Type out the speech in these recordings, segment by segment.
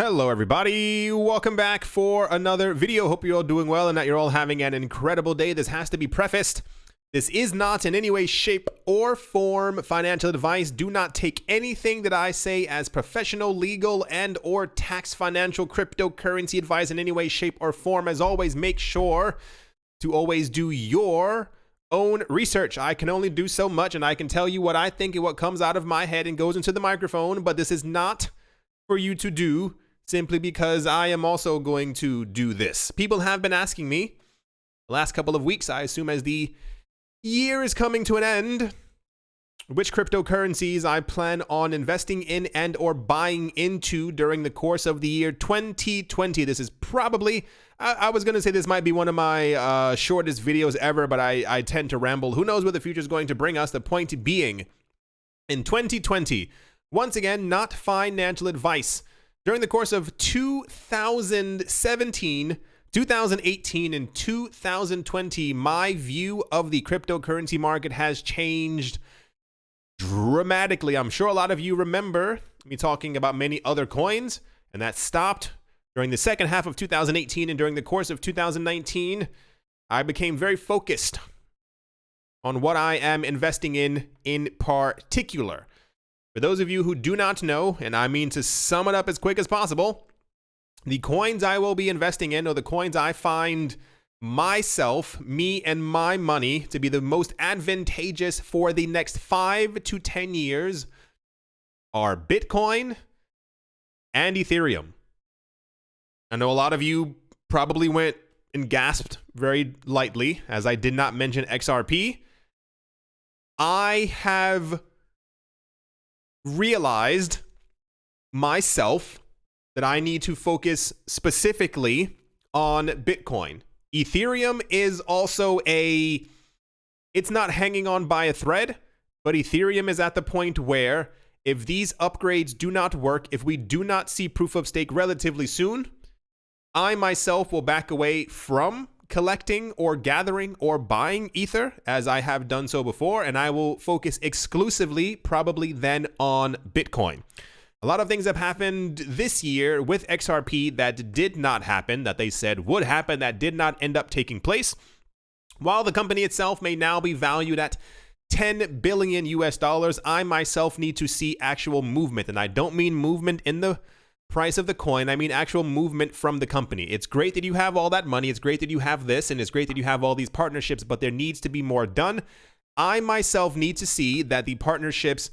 Hello everybody, welcome back for another video. Hope you're all doing well and that you're all having an incredible day. This has to be prefaced. This is not in any way, shape, or form financial advice. Do not take anything that I say as professional, legal, and or tax, financial, cryptocurrency advice in any way, shape, or form. As always, make sure to always do your own research. I can only do so much, and I can tell you what I think and what comes out of my head and goes into the microphone, but this is not for you to do simply because I am also going to do this. People have been asking me the last couple of weeks, I assume as the year is coming to an end, which cryptocurrencies I plan on investing in and or buying into during the course of the year 2020. This is probably, I was going to say this might be one of my shortest videos ever, but I tend to ramble. Who knows what the future is going to bring us? The point being, in 2020, once again, not financial advice. During the course of 2017, 2018, and 2020, my view of the cryptocurrency market has changed dramatically. I'm sure a lot of you remember me talking about many other coins, and that stopped during the second half of 2018, and during the course of 2019, I became very focused on what I am investing in particular. For those of you who do not know, and I mean to sum it up as quick as possible, the coins I will be investing in, or the coins I find myself, me and my money, to be the most advantageous for the next 5 to 10 years, are Bitcoin and Ethereum. I know a lot of you probably went and gasped very lightly as I did not mention XRP. I have realized myself that I need to focus specifically on Bitcoin. Ethereum is also it's not hanging on by a thread, but Ethereum is at the point where if these upgrades do not work, if we do not see proof of stake relatively soon, I myself will back away from collecting or gathering or buying Ether, as I have done so before, and I will focus exclusively probably then on Bitcoin. A lot of things have happened this year with XRP that did not happen, that they said would happen, that did not end up taking place. While the company itself may now be valued at 10 billion US dollars, I myself need to see actual movement, and I don't mean movement in the price of the coin, I mean actual movement from the company. It's great that you have all that money, it's great that you have this, and it's great that you have all these partnerships, but there needs to be more done. I myself need to see that the partnerships,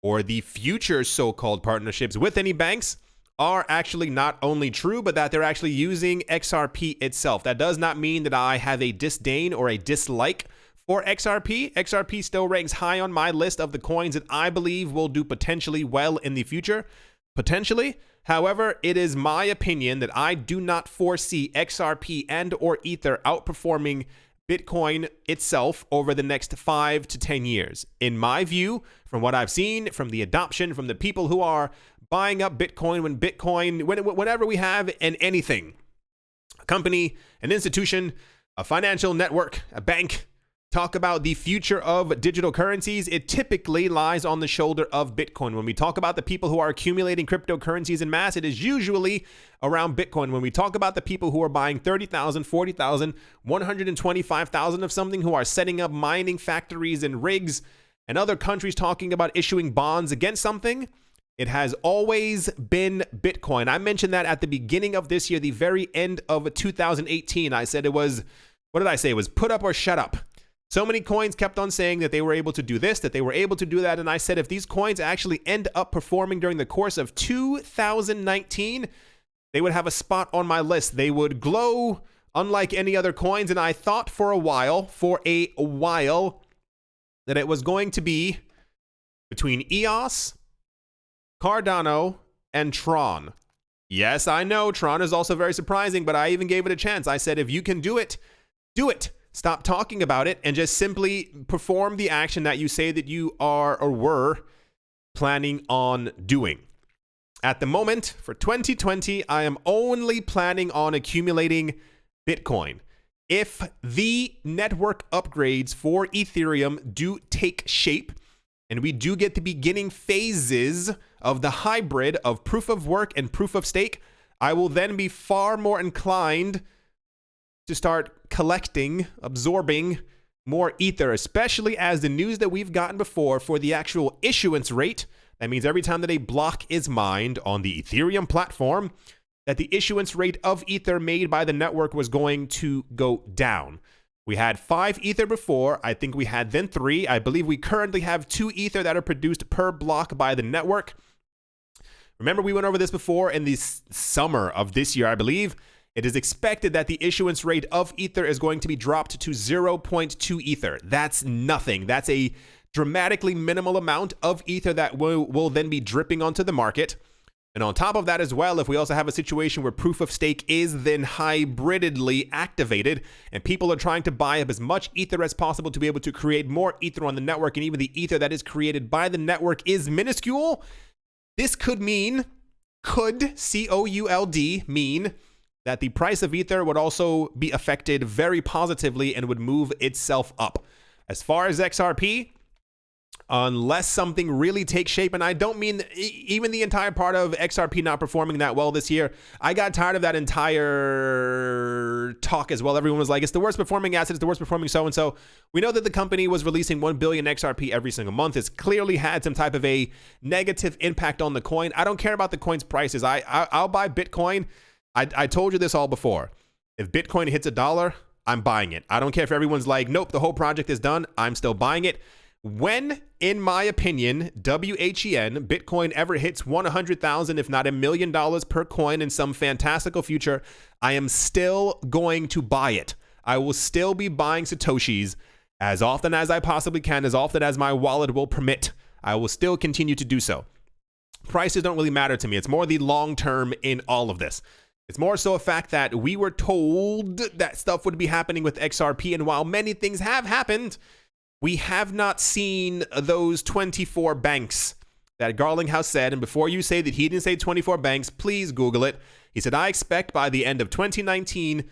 or the future so-called partnerships with any banks, are actually not only true, but that they're actually using XRP itself. That does not mean that I have a disdain or a dislike for XRP. XRP still ranks high on my list of the coins that I believe will do potentially well in the future. Potentially. However, it is my opinion that I do not foresee XRP and or Ether outperforming Bitcoin itself over the next 5 to 10 years. In my view, from what I've seen, from the adoption, from the people who are buying up Bitcoin, whenever we have anything, a company, an institution, a financial network, a bank, talk about the future of digital currencies, it typically lies on the shoulder of Bitcoin. When we talk about the people who are accumulating cryptocurrencies in mass, it is usually around Bitcoin. When we talk about the people who are buying 30,000, 40,000, 125,000 of something, who are setting up mining factories and rigs, and other countries talking about issuing bonds against something, it has always been Bitcoin. I mentioned that at the beginning of this year, the very end of 2018. I said it was, what did I say? It was put up or shut up. So many coins kept on saying that they were able to do this, that they were able to do that, and I said if these coins actually end up performing during the course of 2019, they would have a spot on my list. They would glow unlike any other coins, and I thought for a while, that it was going to be between EOS, Cardano, and Tron. Yes, I know, Tron is also very surprising, but I even gave it a chance. I said if you can do it, do it. Stop talking about it and just simply perform the action that you say that you are or were planning on doing. At the moment, for 2020, I am only planning on accumulating Bitcoin. If the network upgrades for Ethereum do take shape and we do get the beginning phases of the hybrid of proof of work and proof of stake, I will then be far more inclined to start collecting, absorbing more Ether, especially as the news that we've gotten before for the actual issuance rate. That means every time that a block is mined on the Ethereum platform, that the issuance rate of Ether made by the network was going to go down. We had 5 Ether before. I think we had then 3. I believe we currently have 2 Ether that are produced per block by the network. Remember, we went over this before in the summer of this year, I believe. It is expected that the issuance rate of Ether is going to be dropped to 0.2 Ether. That's nothing. That's a dramatically minimal amount of Ether that will then be dripping onto the market. And on top of that as well, if we also have a situation where proof of stake is then hybridly activated and people are trying to buy up as much Ether as possible to be able to create more Ether on the network, and even the Ether that is created by the network is minuscule, this could mean, C-O-U-L-D, mean that the price of Ether would also be affected very positively and would move itself up. As far as XRP, unless something really takes shape, and I don't mean even the entire part of XRP not performing that well this year. I got tired of that entire talk as well. Everyone was like, it's the worst performing asset, it's the worst performing so-and-so. We know that the company was releasing 1 billion XRP every single month. It's clearly had some type of a negative impact on the coin. I don't care about the coin's prices. I'll buy Bitcoin. I told you this all before. If Bitcoin hits $1, I'm buying it. I don't care if everyone's like, nope, the whole project is done. I'm still buying it. When, in my opinion, WHEN, Bitcoin ever hits 100,000, if not $1 million per coin in some fantastical future, I am still going to buy it. I will still be buying Satoshis as often as I possibly can, as often as my wallet will permit. I will still continue to do so. Prices don't really matter to me. It's more the long term in all of this. It's more so a fact that we were told that stuff would be happening with XRP, and while many things have happened, we have not seen those 24 banks that Garlinghouse said. And before you say that he didn't say 24 banks, please Google it. He said, I expect by the end of 2019,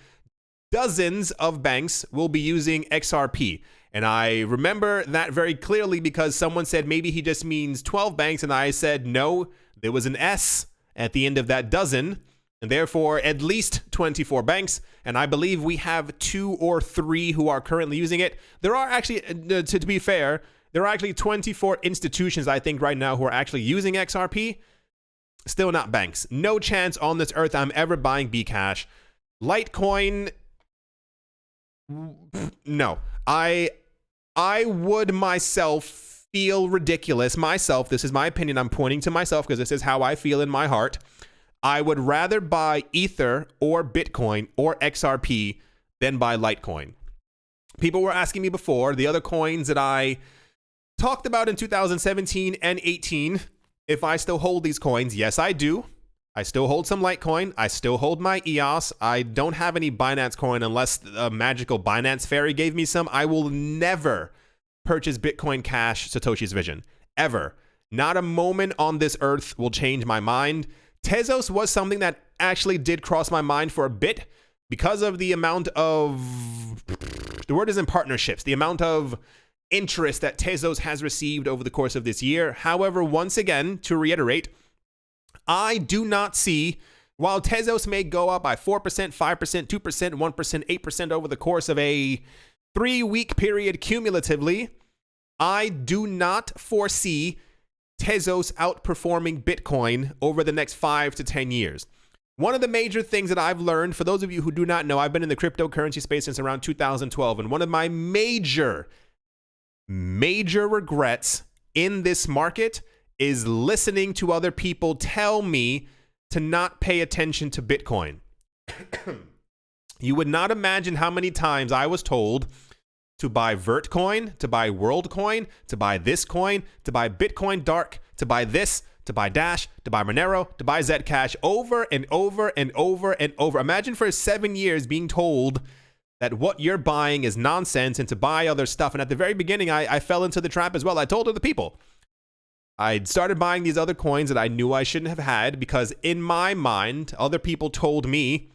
dozens of banks will be using XRP. And I remember that very clearly because someone said maybe he just means 12 banks. And I said, no, there was an S at the end of that dozen. And therefore, at least 24 banks. And I believe we have 2 or 3 who are currently using it. There are actually, to be fair, there are actually 24 institutions, I think, right now who are actually using XRP. Still not banks. No chance on this earth I'm ever buying Bcash. Litecoin, no. I would myself feel ridiculous. This is my opinion. I'm pointing to myself because this is how I feel in my heart. I would rather buy Ether or Bitcoin or XRP than buy Litecoin. People were asking me before, the other coins that I talked about in 2017 and 18, if I still hold these coins. Yes, I do. I still hold some Litecoin. I still hold my EOS. I don't have any Binance coin unless a magical Binance fairy gave me some. I will never purchase Bitcoin Cash Satoshi's Vision. Ever. Not a moment on this earth will change my mind. Tezos was something that actually did cross my mind for a bit because of the amount of, the word isn't partnerships, the amount of interest that Tezos has received over the course of this year. However, once again, to reiterate, I do not see, while Tezos may go up by 4%, 5%, 2%, 1%, 8% over the course of a 3-week period cumulatively, I do not foresee Tezos outperforming Bitcoin over the next 5 to 10 years. One of the major things that I've learned, for those of you who do not know, I've been in the cryptocurrency space since around 2012, and one of my major regrets in this market is listening to other people tell me to not pay attention to Bitcoin. You would not imagine how many times I was told to buy Vertcoin, to buy WorldCoin, to buy this coin, to buy Bitcoin Dark, to buy this, to buy Dash, to buy Monero, to buy Zcash, over and over and over and over. Imagine for 7 years being told that what you're buying is nonsense and to buy other stuff. And at the very beginning, I fell into the trap as well. I told other people. I'd started buying these other coins that I knew I shouldn't have had because in my mind, other people told me,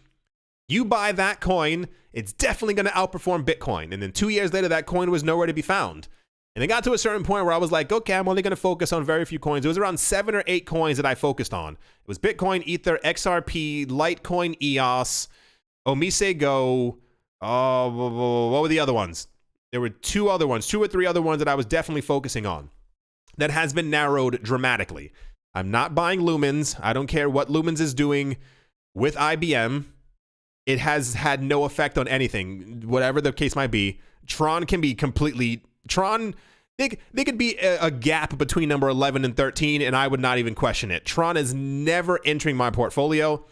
you buy that coin, it's definitely going to outperform Bitcoin. And then 2 years later, that coin was nowhere to be found. And it got to a certain point where I was like, okay, I'm only going to focus on very few coins. It was around 7 or 8 coins that I focused on. It was Bitcoin, Ether, XRP, Litecoin, EOS, Omise Go. What were the other ones? There were 2 other ones, 2 or 3 other ones that I was definitely focusing on. That has been narrowed dramatically. I'm not buying Lumens. I don't care what Lumens is doing with IBM. It has had no effect on anything, whatever the case might be. Tron can be completely... Tron, they could be a gap between number 11 and 13, and I would not even question it. Tron is never entering my portfolio.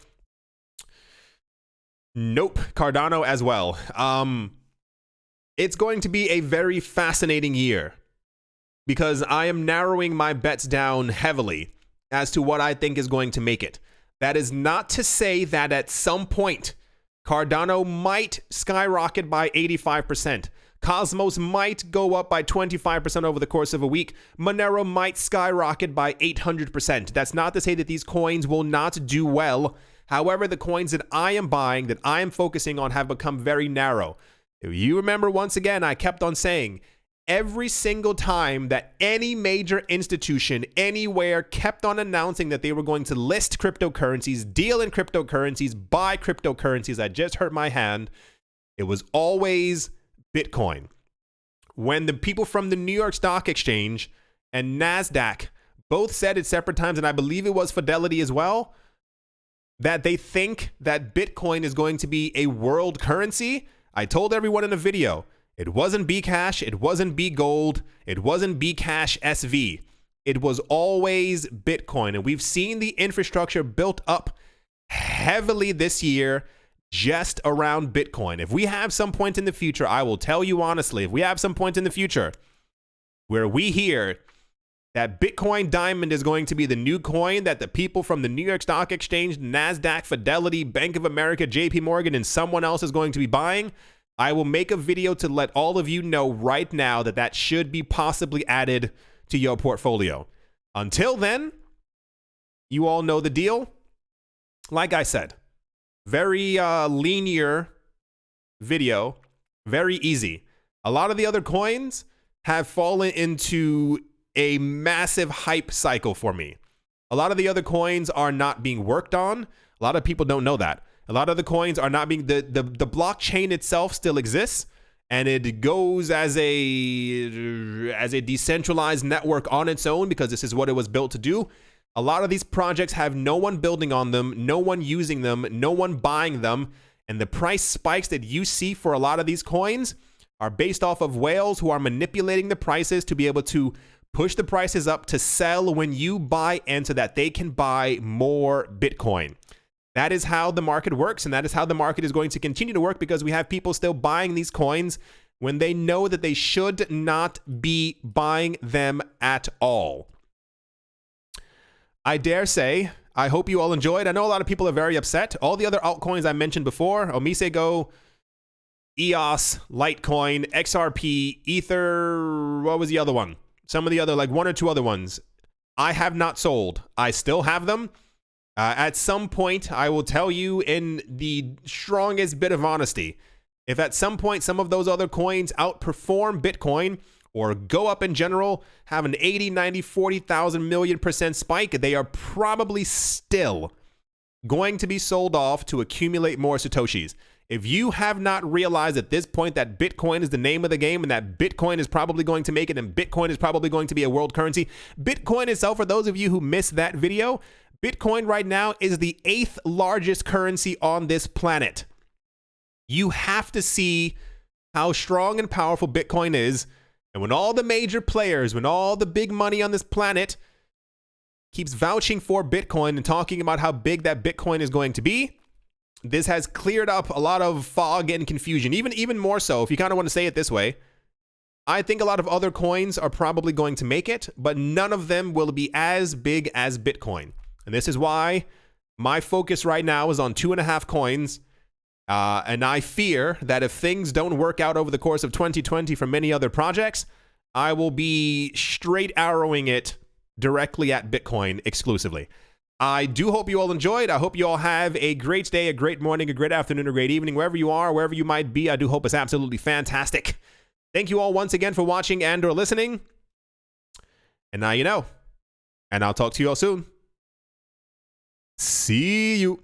Nope. Cardano as well. It's going to be a very fascinating year because I am narrowing my bets down heavily as to what I think is going to make it. That is not to say that at some point Cardano might skyrocket by 85%. Cosmos might go up by 25% over the course of a week. Monero might skyrocket by 800%. That's not to say that these coins will not do well. However, the coins that I am buying, that I am focusing on, have become very narrow. If you remember, once again, I kept on saying, every single time that any major institution anywhere kept on announcing that they were going to list cryptocurrencies, deal in cryptocurrencies, buy cryptocurrencies, I just hurt my hand, it was always Bitcoin. When the people from the New York Stock Exchange and NASDAQ both said at separate times, and I believe it was Fidelity as well, that they think that Bitcoin is going to be a world currency, I told everyone in a video, it wasn't Bcash, it wasn't Bgold, it wasn't Bcash SV. It was always Bitcoin. And we've seen the infrastructure built up heavily this year just around Bitcoin. If we have some point in the future, I will tell you honestly, if we have some point in the future where we hear that Bitcoin Diamond is going to be the new coin that the people from the New York Stock Exchange, NASDAQ, Fidelity, Bank of America, JP Morgan, and someone else is going to be buying, I will make a video to let all of you know right now that that should be possibly added to your portfolio. Until then, you all know the deal. Like I said, very linear video, very easy. A lot of the other coins have fallen into a massive hype cycle for me. A lot of the other coins are not being worked on. A lot of people don't know that. A lot of the coins are not being, the blockchain itself still exists, and it goes as a decentralized network on its own because this is what it was built to do. A lot of these projects have no one building on them, no one using them, no one buying them, and the price spikes that you see for a lot of these coins are based off of whales who are manipulating the prices to be able to push the prices up to sell when you buy in so that they can buy more Bitcoin. That is how the market works, and that is how the market is going to continue to work because we have people still buying these coins when they know that they should not be buying them at all. I dare say, I hope you all enjoyed. I know a lot of people are very upset. All the other altcoins I mentioned before, Omise Go, EOS, Litecoin, XRP, Ether, what was the other one? Some of the other, like 1 or 2 other ones, I have not sold. I still have them. At some point, I will tell you in the strongest bit of honesty, if at some point some of those other coins outperform Bitcoin or go up in general, have an 80, 90, 40,000 million% spike, they are probably still going to be sold off to accumulate more Satoshis. If you have not realized at this point that Bitcoin is the name of the game and that Bitcoin is probably going to make it and Bitcoin is probably going to be a world currency, Bitcoin itself, for those of you who missed that video, Bitcoin right now is the 8th largest currency on this planet. You have to see how strong and powerful Bitcoin is. And when all the major players, when all the big money on this planet keeps vouching for Bitcoin and talking about how big that Bitcoin is going to be, this has cleared up a lot of fog and confusion. Even more so, if you kind of want to say it this way, I think a lot of other coins are probably going to make it, but none of them will be as big as Bitcoin. And this is why my focus right now is on 2.5 coins. And I fear that if things don't work out over the course of 2020 for many other projects, I will be straight arrowing it directly at Bitcoin exclusively. I do hope you all enjoyed. I hope you all have a great day, a great morning, a great afternoon, a great evening, wherever you are, wherever you might be. I do hope it's absolutely fantastic. Thank you all once again for watching and or listening. And now you know. And I'll talk to you all soon. See you.